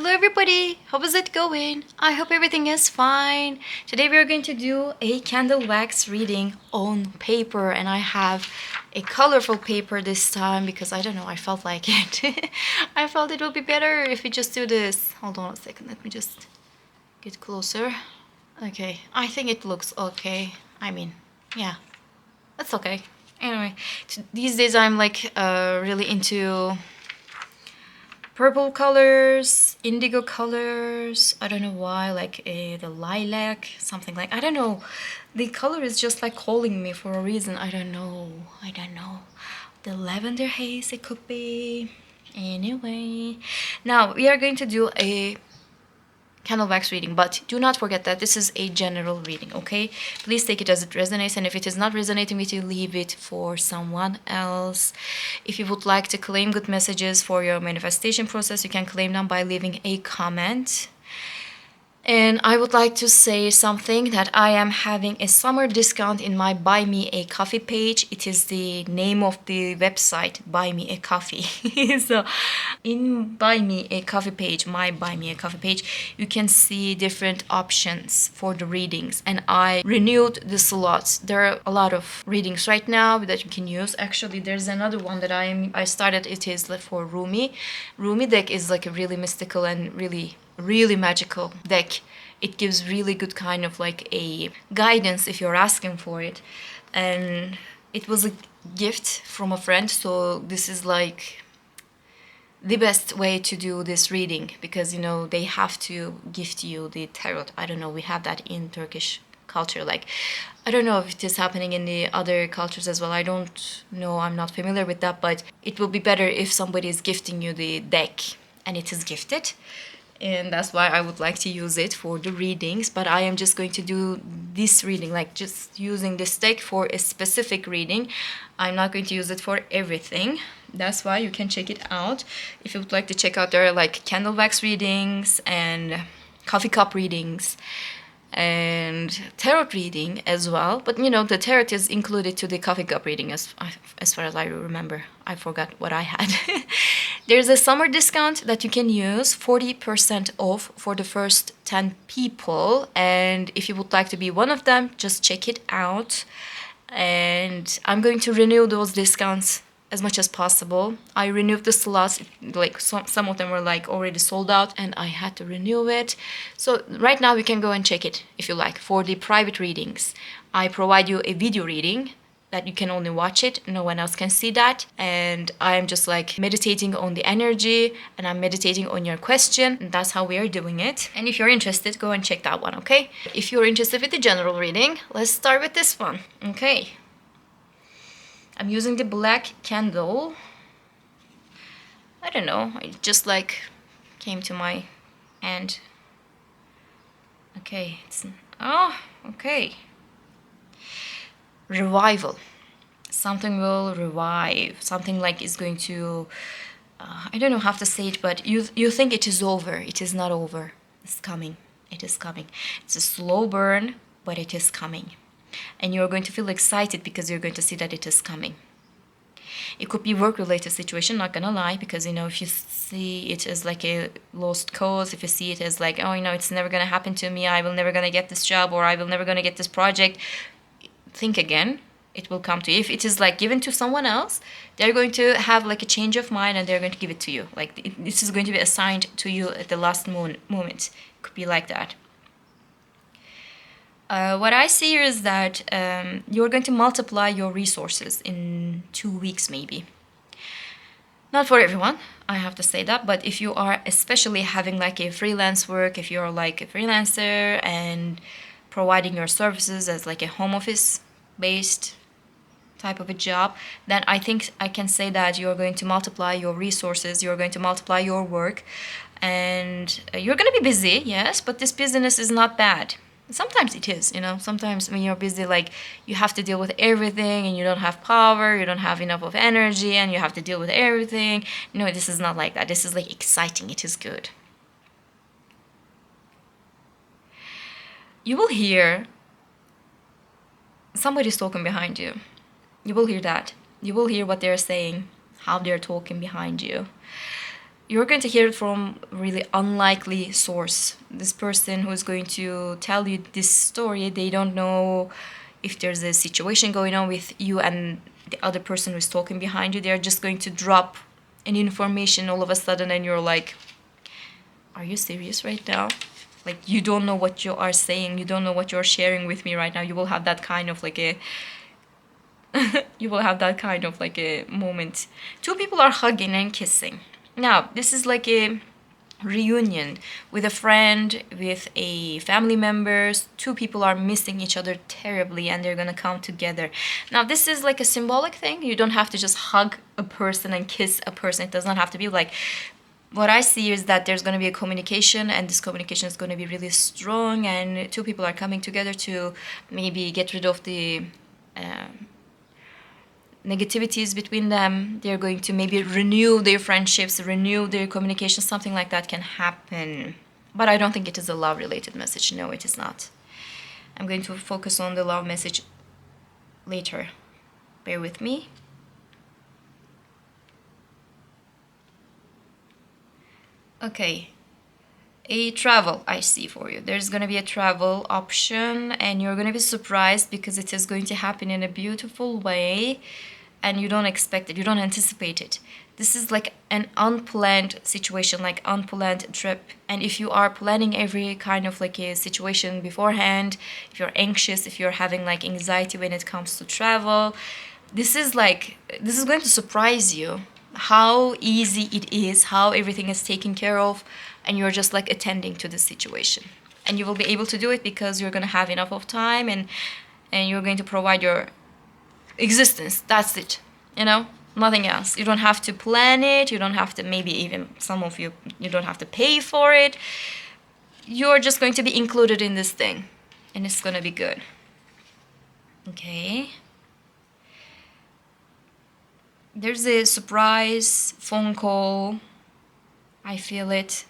Hello everybody, how is it going? I hope everything is fine. Today we are going to do a candle wax reading on paper, and I have a colorful paper this time because I don't know, I felt like it. I felt it would be better if we just do this. Hold on a second, let me just get closer. Okay, I think it looks okay. I mean, yeah, that's okay. Anyway, these days I'm like really into purple colors, indigo colors. I don't know why, like the lilac, something like, I don't know. The color is just like calling me for a reason. I don't know. The lavender haze, it could be. Anyway, now we are going to do a candle wax reading, but do not forget that this is a general reading, okay? Please take it as it resonates, and if it is not resonating with you, leave it for someone else. If you would like to claim good messages for your manifestation process, you can claim them by leaving a comment. And I would like to say something, that I am having a summer discount in my Buy Me a Coffee page. It is the name of the website, Buy Me a Coffee. So in Buy Me a Coffee page, my Buy Me a Coffee page, you can see different options for the readings. And I renewed the slots. There are a lot of readings right now that you can use. Actually, there's another one that I started. It is for Rumi. Rumi deck is like a really mystical and really magical deck. It gives really good kind of like a guidance if you're asking for it, and it was a gift from a friend, so this is like the best way to do this reading, because you know they have to gift you the tarot. I don't know, we have that in Turkish culture. Like, I don't know if it is happening in the other cultures as well. I don't know, I'm not familiar with that, but it will be better if somebody is gifting you the deck and it is gifted. And that's why I would like to use it for the readings. But I am just going to do this reading, like just using this deck for a specific reading. I'm not going to use it for everything. That's why you can check it out. If you would like to check out, there are like candle wax readings and coffee cup readings and tarot reading as well. But you know, the tarot is included to the coffee cup reading as far as I remember. I forgot what I had. There's a summer discount that you can use, 40% off for the first 10 people. And if you would like to be one of them, just check it out. And I'm going to renew those discounts as much as possible. I renewed the slots, like some of them were like already sold out, and I had to renew it. So right now you can go and check it if you like. For the private readings, I provide you a video reading that you can only watch it, no one else can see that, and I'm just like meditating on the energy, and I'm meditating on your question, and that's how we are doing it. And if you're interested, go and check that one, okay? If you're interested with the general reading, let's start with this one, okay? I'm using the black candle. I don't know, it just like came to my hand. Okay, okay. Revival. Something will revive. Something like is going to, I don't know how to say it, but you think it is over. It is not over. It's coming. It is coming. It's a slow burn, but it is coming. And you're going to feel excited because you're going to see that it is coming. It could be work-related situation, not gonna lie, because you know, if you see it as like a lost cause, if you see it as like, oh, you know, it's never gonna happen to me, I will never gonna get this job, or I will never gonna get this project, think again. It will come to you. If it is like given to someone else, they're going to have like a change of mind and they're going to give it to you. Like this is going to be assigned to you at the last moment. It could be like that. What I see here is that you're going to multiply your resources in 2 weeks maybe. Not for everyone, I have to say that, but if you are especially having like a freelance work, if you're like a freelancer and providing your services as like a home office based type of a job, then I think I can say that you're going to multiply your resources, you're going to multiply your work, and you're going to be busy, yes, but this business is not bad. Sometimes it is, you know, sometimes when you're busy, like you have to deal with everything and you don't have power, you don't have enough of energy, and you have to deal with everything. No, this is not like that. This is like exciting. It is good. You will hear somebody's talking behind you. You will hear that. You will hear what they're saying, how they're talking behind you. you're going to hear it from really unlikely source. This person who's going to tell you this story, they don't know if there's a situation going on with you and the other person who's talking behind you. They're just going to drop an information all of a sudden, and you're like, are you serious right now? Like, you don't know what you are saying, you don't know what you're sharing with me right now. You will have that kind of like a you will have that kind of like a moment. Two people are hugging and kissing. Now, this is like a reunion with a friend, with a family members. Two people are missing each other terribly, and they're gonna come together. Now, this is like a symbolic thing. You don't have to just hug a person and kiss a person. It does not have to be like. What I see is that there's going to be a communication, and this communication is going to be really strong, and two people are coming together to maybe get rid of the negativities between them. They're going to maybe renew their friendships, renew their communication. Something like that can happen. But I don't think it is a love-related message. No, it is not. I'm going to focus on the love message later. Bear with me. Okay, a travel I see for you. There's going to be a travel option, and you're going to be surprised because it is going to happen in a beautiful way, and you don't expect it, you don't anticipate it. This is like an unplanned situation, like unplanned trip. And if you are planning every kind of like a situation beforehand, if you're anxious, if you're having like anxiety when it comes to travel, this is going to surprise you how easy it is, how everything is taken care of, and you're just like attending to the situation. And you will be able to do it because you're going to have enough of time, and you're going to provide your existence. That's it. Nothing else. You don't have to plan it. You don't have to, maybe even some of you don't have to pay for it. You're just going to be included in this thing, and it's going to be good. Okay. There's a surprise phone call. I feel it.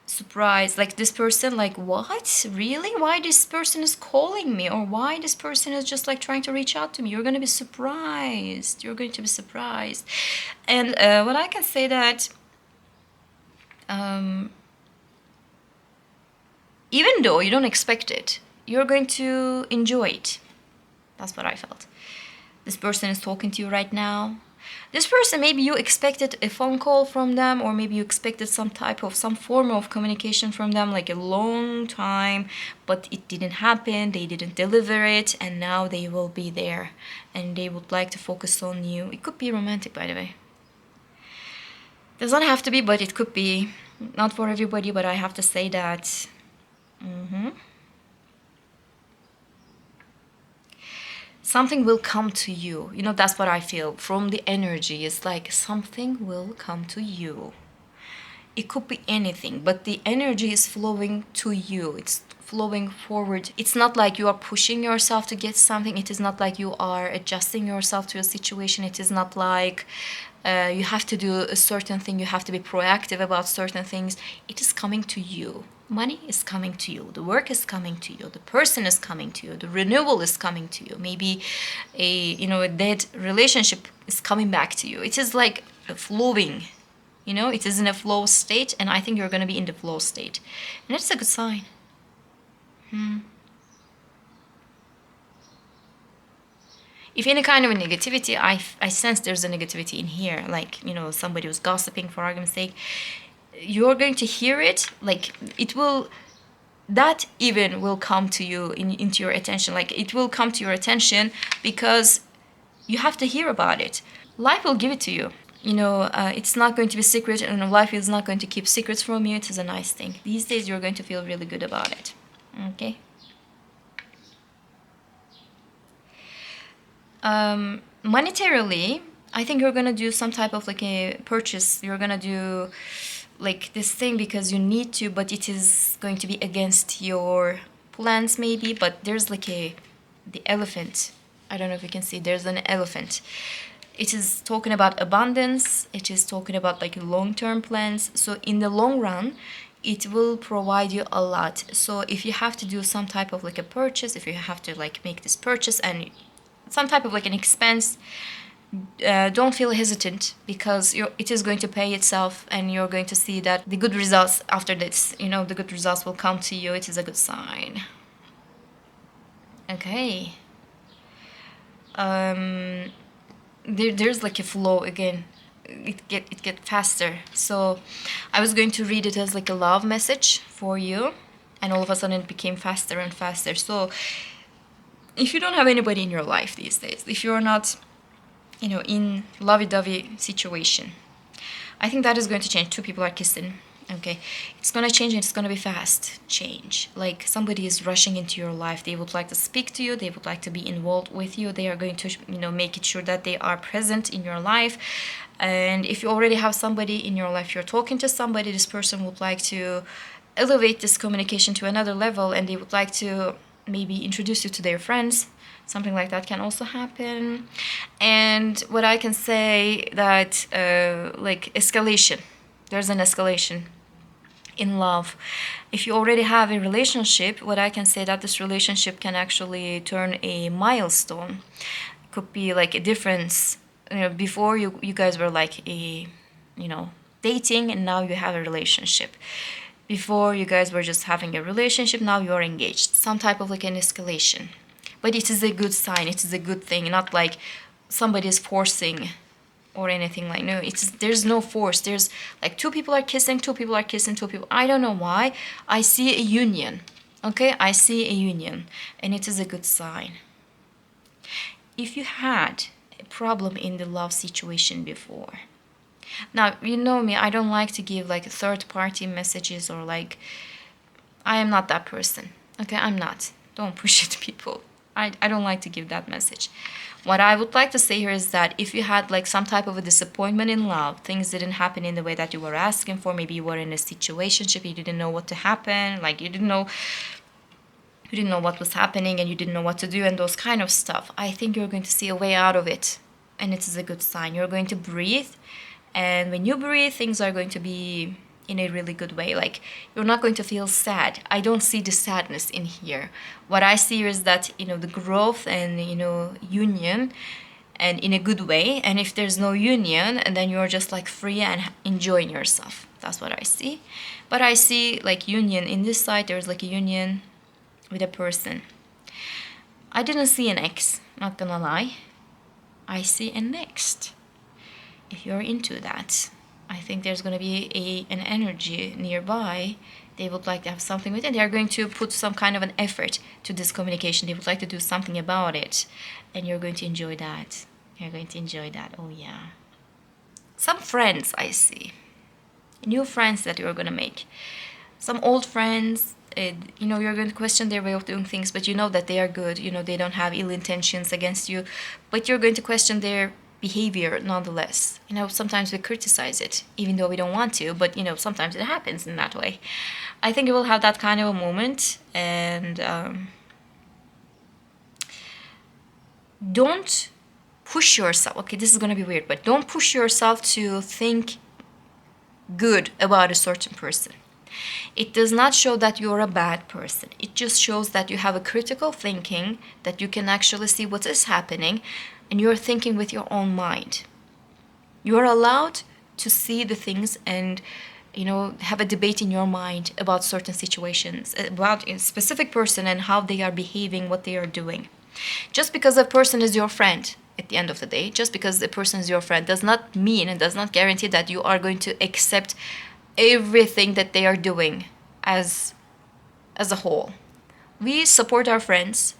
Surprise. Like this person, like, what? Really? Why this person is calling me? Or why this person is just like trying to reach out to me? You're going to be surprised. You're going to be surprised. And what I can say that even though you don't expect it, you're going to enjoy it. That's what I felt. This person is talking to you right now. This person, maybe you expected a phone call from them, or maybe you expected some form of communication from them, like a long time, but it didn't happen, they didn't deliver it, and now they will be there, and they would like to focus on you. It could be romantic, by the way. Does not have to be, but it could be. Not for everybody, but I have to say that. Something will come to you. That's what I feel from the energy. It's like something will come to you. It could be anything, but the energy is flowing to you. It's flowing forward. It's not like you are pushing yourself to get something. It is not like you are adjusting yourself to a situation. It is not like you have to do a certain thing. You have to be proactive about certain things. It is coming to you. Money is coming to you. The work is coming to you. The person is coming to you. The renewal is coming to you. Maybe a dead relationship is coming back to you. It is like flowing. It is in a flow state, and I think you're going to be in the flow state. And it's a good sign. If any kind of a negativity, I sense there's a negativity in here. Like, somebody was gossiping, for argument's sake. You're going to hear it, like that even will come to you into your attention. Like, it will come to your attention because you have to hear about it. Life will give it to you. It's not going to be secret, and life is not going to keep secrets from you. It is a nice thing. These days you're going to feel really good about it. Okay. Monetarily, I think you're gonna do some type of like a purchase. You're gonna do like this thing because you need to, but it is going to be against your plans maybe. But there's like the elephant. I don't know if you can see, there's an elephant. It is talking about abundance. It is talking about like long-term plans. So in the long run, it will provide you a lot. So if you have to do some type of like a purchase, if you have to like make this purchase and some type of like an expense, don't feel hesitant, because it is going to pay itself, and you're going to see that the good results after this, the good results will come to you. It is a good sign. Okay. There's like a flow again. It get faster. So I was going to read it as like a love message for you, and all of a sudden it became faster and faster. So if you don't have anybody in your life these days, if you're not in lovey-dovey situation, I think that is going to change. Two people are kissing. Okay, it's gonna change, and it's gonna be fast change. Like somebody is rushing into your life. They would like to speak to you. They would like to be involved with you. They are going to, make it sure that they are present in your life. And if you already have somebody in your life, you're talking to somebody, this person would like to elevate this communication to another level, and they would like to maybe introduce you to their friends. Something like that can also happen. And what I can say that like escalation. There's an escalation in love. If you already have a relationship, what I can say that this relationship can actually turn a milestone. It could be like a difference. Before you guys were like dating, and now you have a relationship. Before you guys were just having a relationship, now you're engaged. Some type of like an escalation. But it is a good sign. It is a good thing. Not like somebody is forcing or anything. Like, no, there's no force. There's like two people are kissing, two people. I don't know why. I see a union. Okay, I see a union, and it is a good sign. If you had a problem in the love situation before, now you know me, I don't like to give like third party messages, or like, I am not that person. Okay, I'm not. Don't push it, people. I don't like to give that message. What I would like to say here is that if you had like some type of a disappointment in love, things didn't happen in the way that you were asking for, maybe you were in a situationship, you didn't know what to happen, like you didn't know what was happening, and you didn't know what to do, and those kind of stuff, I think you're going to see a way out of it, and it is a good sign. You're going to breathe, and when you breathe, things are going to be in a really good way. Like, you're not going to feel sad. I don't see the sadness in here. What I see is that, the growth and, union, and in a good way. And if there's no union, and then you're just like free and enjoying yourself. That's what I see. But I see like union in this side. There's like a union with a person. I didn't see an ex, not gonna lie. I see a next. If you're into that, I think there's going to be an energy nearby. They would like to have something with it. They are going to put some kind of an effort to this communication. They would like to do something about it. And you're going to enjoy that. You're going to enjoy that. Oh, yeah. Some friends I see. New friends that you're going to make. Some old friends, you're going to question their way of doing things, but you know that they are good. They don't have ill intentions against you. But you're going to question their behavior nonetheless. Sometimes we criticize it even though we don't want to, but sometimes it happens in that way. I think you will have that kind of a moment, and don't push yourself. Okay, this is gonna be weird, but don't push yourself to think good about a certain person. It does not show that you're a bad person. It just shows that you have a critical thinking, that you can actually see what is happening, and you're thinking with your own mind. You're allowed to see the things and, have a debate in your mind about certain situations, about a specific person and how they are behaving, what they are doing. Just because a person is your friend, at the end of the day, just because a person is your friend does not mean and does not guarantee that you are going to accept everything that they are doing as a whole. We support our friends.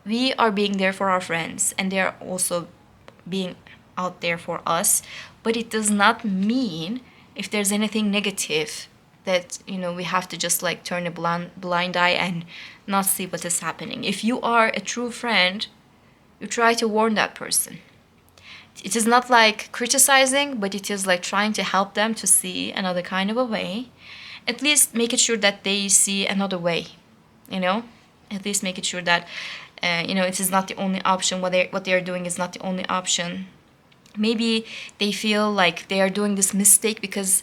We are being there for our friends, and they are also being out there for us. But it does not mean if there's anything negative that we have to just like turn a blind eye and not see what is happening. If you are a true friend, you try to warn that person. It is not like criticizing, but it is like trying to help them to see another kind of a way. At least make it sure that they see another way. At least make it sure that it is not the only option. What they are doing is not the only option. Maybe they feel like they are doing this mistake because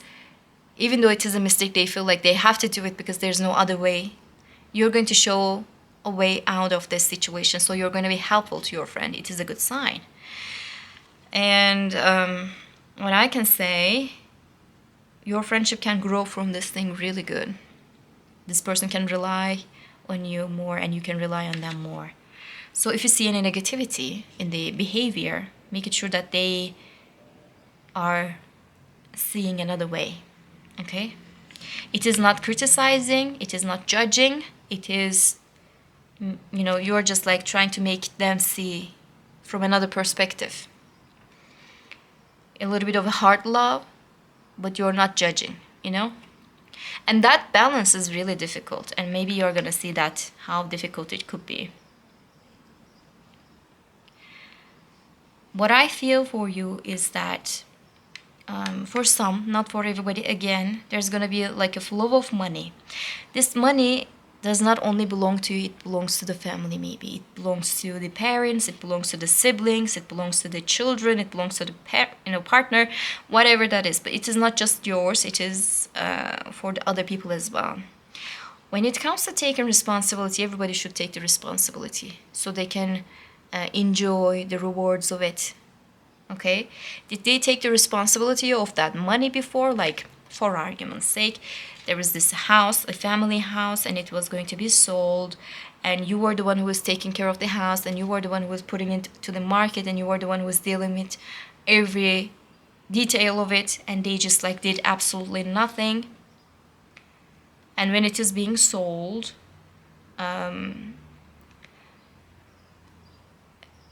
even though it is a mistake, they feel like they have to do it because there's no other way. You're going to show a way out of this situation, so you're going to be helpful to your friend. It is a good sign. And what I can say, your friendship can grow from this thing really good. This person can rely on you more and you can rely on them more. So if you see any negativity in the behavior, make it sure that they are seeing another way. Okay? It is not criticizing, it is not judging, it is, you're just like trying to make them see from another perspective. A little bit of a hard love, but you're not judging, And that balance is really difficult, and maybe you're gonna see that how difficult it could be. What I feel for you is that for some, not for everybody, again, there's gonna be like a flow of money. This money does not only belong to you, it belongs to the family maybe. It belongs to the parents, it belongs to the siblings, it belongs to the children, it belongs to the partner, whatever that is. But it is not just yours, it is for the other people as well. When it comes to taking responsibility, everybody should take the responsibility so they can enjoy the rewards of it. Okay? Did they take the responsibility of that money before? Like, for argument's sake, there was this house, a family house, and it was going to be sold, and you were the one who was taking care of the house, and you were the one who was putting it to the market, and you were the one who was dealing with every detail of it, and they just like did absolutely nothing. And when it is being sold,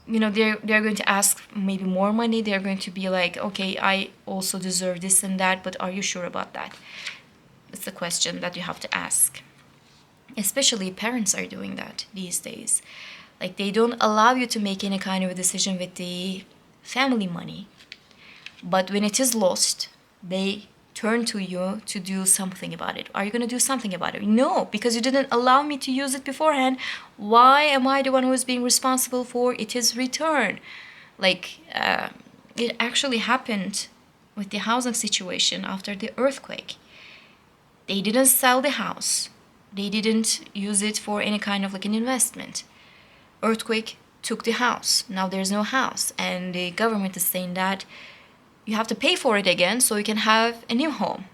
they're going to ask maybe more money. They're going to be like, okay, I also deserve this and that, but are you sure about that? It's a question that you have to ask. Especially parents are doing that these days. Like, they don't allow you to make any kind of a decision with the family money. But when it is lost, they turn to you to do something about it. Are you going to do something about it? No, because you didn't allow me to use it beforehand. Why am I the one who is being responsible for its return? Like, it actually happened with the housing situation after the earthquake. They didn't sell the house. They didn't use it for any kind of like an investment. Earthquake took the house. Now there's no house. And the government is saying that you have to pay for it again so you can have a new home.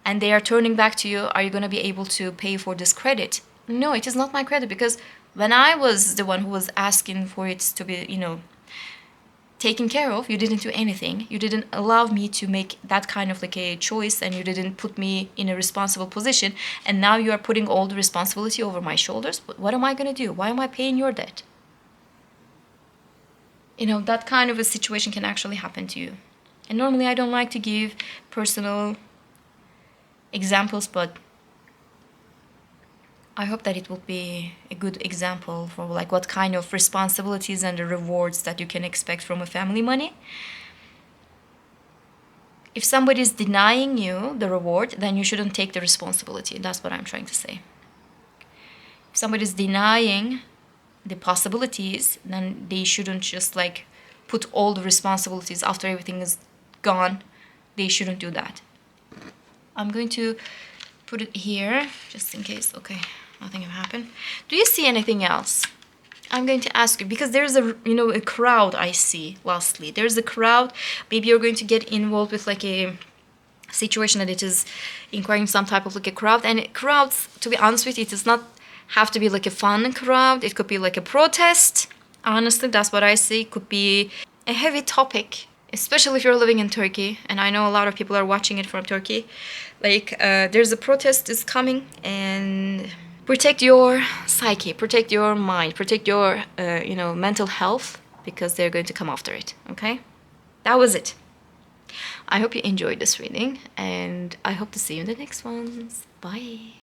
And they are turning back to you, are you going to be able to pay for this credit? No, it is not my credit, because when I was the one who was asking for it to be, taken care of, you didn't do anything. You didn't allow me to make that kind of like a choice, and you didn't put me in a responsible position. And now you are putting all the responsibility over my shoulders. But what am I going to do? Why am I paying your debt? That kind of a situation can actually happen to you. And normally I don't like to give personal examples, but I hope that it will be a good example for like what kind of responsibilities and the rewards that you can expect from a family money. If somebody is denying you the reward, then you shouldn't take the responsibility. That's what I'm trying to say. If somebody is denying the possibilities, then they shouldn't just like put all the responsibilities after everything is gone. They shouldn't do that. I'm going to put it here just in case. Okay, nothing have happened. Do you see anything else? I'm going to ask you, because there's a crowd I see. Lastly, there's a crowd. Maybe you're going to get involved with like a situation that it is inquiring some type of like a crowd. And crowds, to be honest with you, it does not have to be like a fun crowd. It could be like a protest. Honestly, that's what I see. It could be a heavy topic, especially if you're living in Turkey. And I know a lot of people are watching it from Turkey. Like, there's a protest is coming, and protect your psyche, protect your mind, protect your, mental health, because they're going to come after it, okay? That was it. I hope you enjoyed this reading, and I hope to see you in the next ones. Bye.